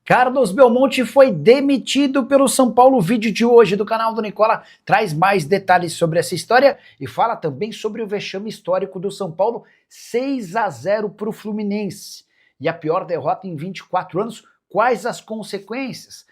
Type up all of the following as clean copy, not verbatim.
Carlos Belmonte foi demitido pelo São Paulo. O vídeo de hoje do canal do Nicola traz mais detalhes sobre essa história e fala também sobre o vexame histórico do São Paulo, 6-0 para o Fluminense. E a pior derrota em 24 anos, quais as consequências?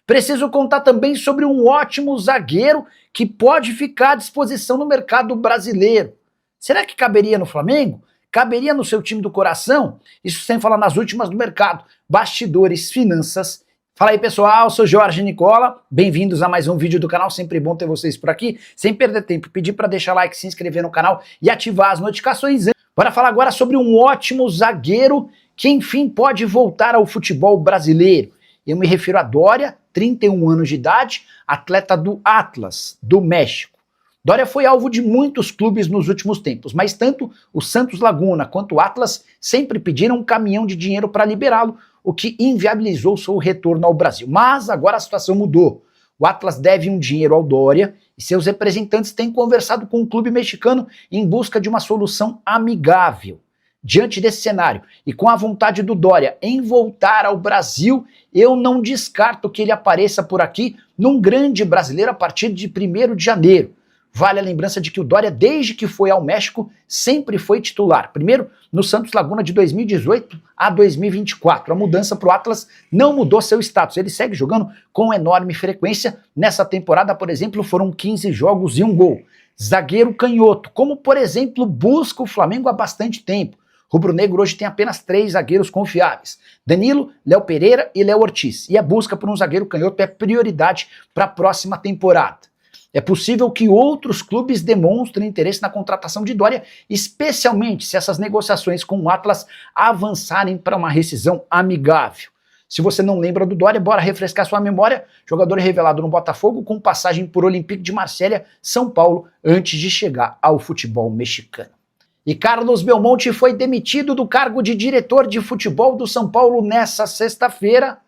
Preciso contar também sobre um ótimo zagueiro que pode ficar à disposição no mercado brasileiro. Será que caberia no Flamengo? Caberia no seu time do coração? Isso sem falar nas últimas do mercado. Bastidores, finanças. Fala aí, pessoal, sou Jorge Nicola, bem-vindos a mais um vídeo do canal, sempre bom ter vocês por aqui. Sem perder tempo, pedir para deixar like, se inscrever no canal e ativar as notificações. Bora falar agora sobre um ótimo zagueiro que enfim pode voltar ao futebol brasileiro. Eu me refiro a Doria, 31 anos de idade, atleta do Atlas, do México. Doria foi alvo de muitos clubes nos últimos tempos, mas tanto o Santos Laguna quanto o Atlas sempre pediram um caminhão de dinheiro para liberá-lo, o que inviabilizou seu retorno ao Brasil. Mas agora a situação mudou. O Atlas deve um dinheiro ao Doria e seus representantes têm conversado com o clube mexicano em busca de uma solução amigável. Diante desse cenário e com a vontade do Doria em voltar ao Brasil, eu não descarto que ele apareça por aqui num grande brasileiro a partir de 1º de janeiro. Vale a lembrança de que o Doria, desde que foi ao México, sempre foi titular. Primeiro, no Santos Laguna de 2018 a 2024. A mudança para o Atlas não mudou seu status. Ele segue jogando com enorme frequência. Nessa temporada, por exemplo, foram 15 jogos e 1 gol. Zagueiro canhoto, como por exemplo busca o Flamengo há bastante tempo. Rubro-negro hoje tem apenas 3 zagueiros confiáveis. Danilo, Léo Pereira e Léo Ortiz. E a busca por um zagueiro canhoto é prioridade para a próxima temporada. É possível que outros clubes demonstrem interesse na contratação de Doria, especialmente se essas negociações com o Atlas avançarem para uma rescisão amigável. Se você não lembra do Doria, bora refrescar sua memória. Jogador revelado no Botafogo com passagem por Olympique de Marselha, São Paulo, antes de chegar ao futebol mexicano. E Carlos Belmonte foi demitido do cargo de diretor de futebol do São Paulo nessa sexta-feira,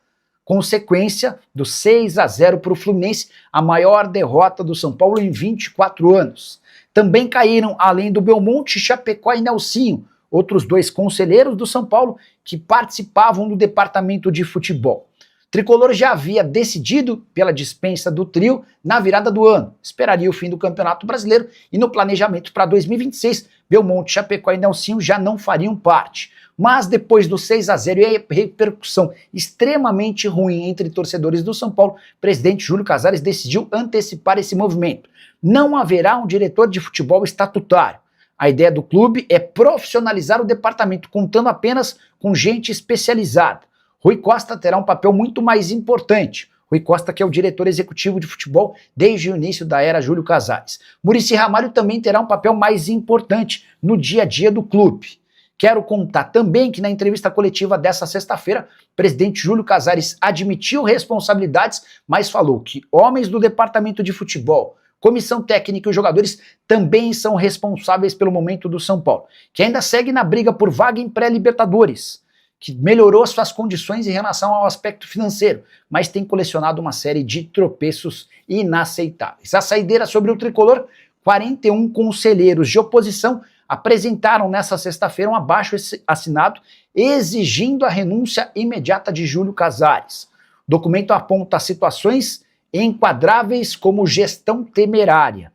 consequência do 6-0 para o Fluminense, a maior derrota do São Paulo em 24 anos. Também caíram, além do Belmonte, Chapecó e Nelsinho, outros 2 conselheiros do São Paulo que participavam do departamento de futebol. O Tricolor já havia decidido pela dispensa do trio na virada do ano. Esperaria o fim do Campeonato Brasileiro e no planejamento para 2026, Belmonte, Chapecó e Nelsinho já não fariam parte. Mas depois do 6-0 e a repercussão extremamente ruim entre torcedores do São Paulo, o presidente Júlio Casares decidiu antecipar esse movimento. Não haverá um diretor de futebol estatutário. A ideia do clube é profissionalizar o departamento, contando apenas com gente especializada. Rui Costa terá um papel muito mais importante. Rui Costa, que é o diretor executivo de futebol desde o início da era Júlio Casares. Muricy Ramalho também terá um papel mais importante no dia a dia do clube. Quero contar também que na entrevista coletiva dessa sexta-feira, o presidente Júlio Casares admitiu responsabilidades, mas falou que homens do departamento de futebol, comissão técnica e os jogadores também são responsáveis pelo momento do São Paulo, que ainda segue na briga por vaga em pré-Libertadores, que melhorou suas condições em relação ao aspecto financeiro, mas tem colecionado uma série de tropeços inaceitáveis. A saideira sobre o Tricolor, 41 conselheiros de oposição apresentaram nesta sexta-feira um abaixo-assinado exigindo a renúncia imediata de Júlio Casares. O documento aponta situações enquadráveis como gestão temerária.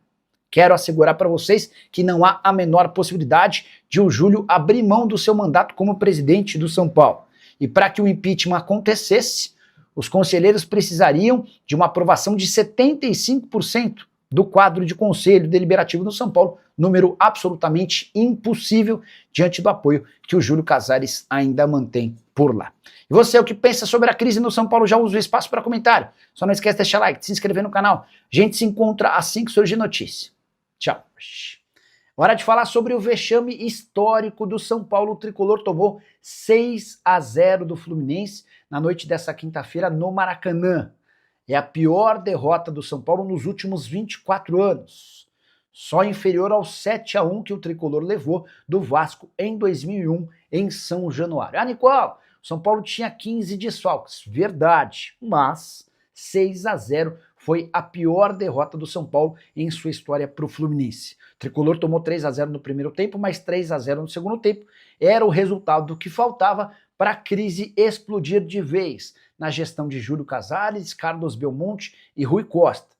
Quero assegurar para vocês que não há a menor possibilidade de o Júlio abrir mão do seu mandato como presidente do São Paulo. E para que o impeachment acontecesse, os conselheiros precisariam de uma aprovação de 75% do quadro de conselho deliberativo do São Paulo, número absolutamente impossível diante do apoio que o Júlio Casares ainda mantém por lá. E você, o que pensa sobre a crise no São Paulo? Já usa o espaço para comentário. Só não esquece de deixar like, de se inscrever no canal. A gente se encontra assim que surgir notícia. Tchau. Hora de falar sobre o vexame histórico do São Paulo. O Tricolor tomou 6-0 do Fluminense na noite dessa quinta-feira no Maracanã. É a pior derrota do São Paulo nos últimos 24 anos. Só inferior ao 7-1 que o Tricolor levou do Vasco em 2001 em São Januário. Ah, Nicola, o São Paulo tinha 15 desfalques, verdade, mas 6-0 foi a pior derrota do São Paulo em sua história para o Fluminense. O Tricolor tomou 3-0 no primeiro tempo, mas 3-0 no segundo tempo. Era o resultado que faltava para a crise explodir de vez na gestão de Júlio Casares, Carlos Belmonte e Rui Costa.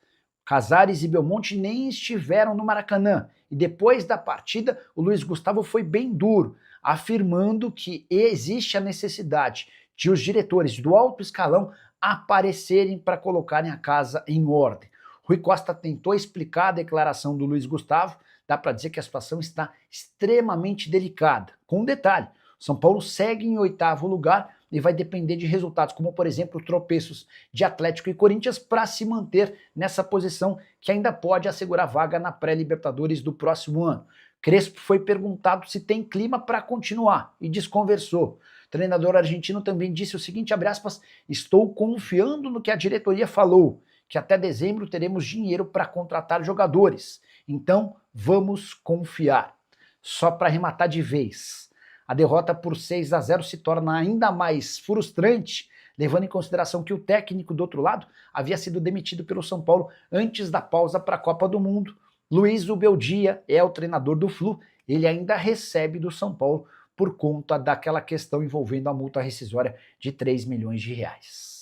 Casares e Belmonte nem estiveram no Maracanã e depois da partida o Luiz Gustavo foi bem duro, afirmando que existe a necessidade de os diretores do alto escalão aparecerem para colocarem a casa em ordem. Rui Costa tentou explicar a declaração do Luiz Gustavo, dá para dizer que a situação está extremamente delicada. Com um detalhe, São Paulo segue em 8º lugar e vai depender de resultados, como por exemplo tropeços de Atlético e Corinthians para se manter nessa posição que ainda pode assegurar vaga na pré-Libertadores do próximo ano. Crespo foi perguntado se tem clima para continuar e desconversou. O treinador argentino também disse o seguinte, abre aspas, estou confiando no que a diretoria falou, que até dezembro teremos dinheiro para contratar jogadores. Então, vamos confiar. Só para arrematar de vez. A derrota por 6-0 se torna ainda mais frustrante, levando em consideração que o técnico do outro lado havia sido demitido pelo São Paulo antes da pausa para a Copa do Mundo. Luiz Ubeldia é o treinador do Flu, ele ainda recebe do São Paulo por conta daquela questão envolvendo a multa rescisória de 3 milhões de reais.